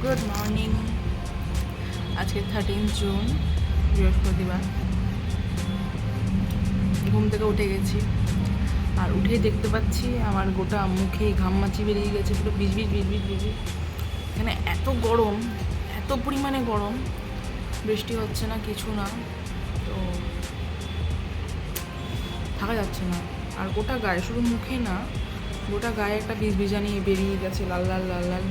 Good morning. আজকে 13 June, বৃহস্পতিবার। ঘুম থেকে উঠে গেছি, আর উঠেই দেখতে পাচ্ছি আমার গোটা মুখে ঘামমাচি বেরিয়ে গেছে, পুরো বিজবিজ বিজবিজ বিজবিজ। এখানে এত গরম, এত পরিমাণে গরম, বৃষ্টি হচ্ছে না, কিছু না, তো থাকা যাচ্ছে না। আর গোটা গায়ে, শুধু মুখে না, গোটা গায়ে একটা বিজবিজানি বেরিয়ে গেছে, লাল লাল লাল লাল।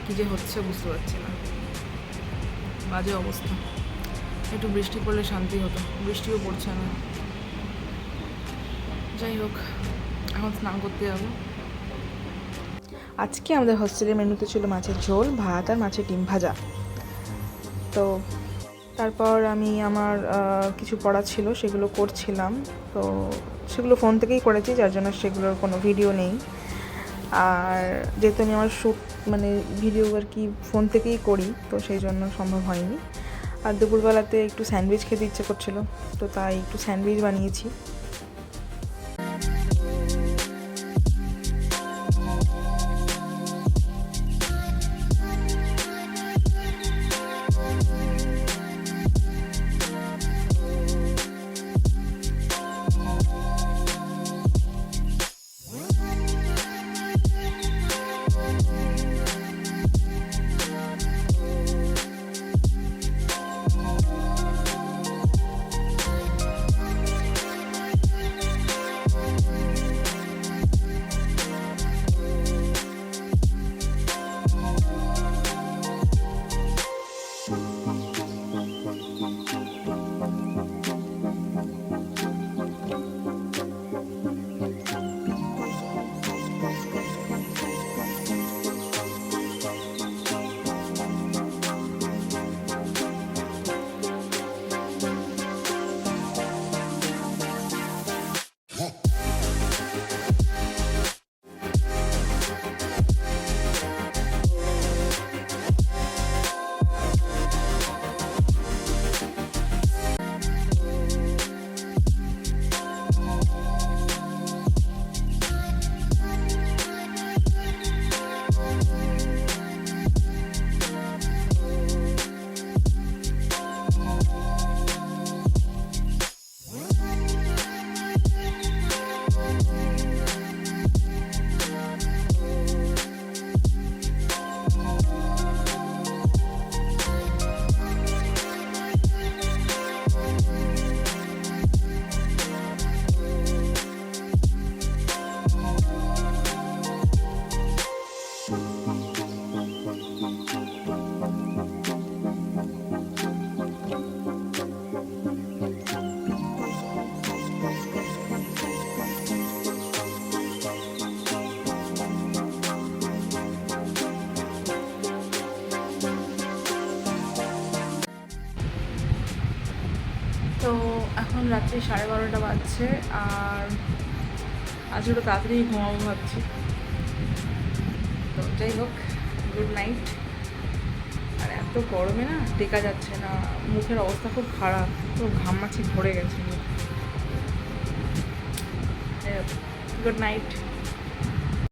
কী যে হচ্ছে বুঝতে পারছি না, বাজে অবস্থা। একটু বৃষ্টি পড়লে শান্তি হতো, বৃষ্টিও পড়ছে না। যাই হোক, এখন স্নান করতে যাবো। আজকে আমাদের হস্টেলের মেনুতে ছিল মাছের ঝোল, ভাত আর মাছের ডিম ভাজা। তো তারপর আমি আমার কিছু পড়া ছিল, সেগুলো করছিলাম। তো সেগুলো ফোন থেকেই করেছি, যার জন্য সেগুলোর কোনো ভিডিও নেই। আর যেহেতু আমি আমার শ্যুট ভিডিও আর কি ফোন থেকেই করি, তো সেই জন্য সম্ভব হয়নি। আর দুপুরবেলাতে একটু স্যান্ডউইচ খেতে ইচ্ছে করছিলো, তো তাই একটু স্যান্ডউইচ বানিয়েছি। তো এখন রাত্রি 12:30 বাজছে, আর আজ একটু তাড়াতাড়ি ঘুমাবো ভাবছি। তো যাই হোক, গুড নাইট। আর এত গরমে না টেকা যাচ্ছে না, মুখের অবস্থা খুব খারাপ, পুরো ঘামমাছি ভরে গেছে। Good night.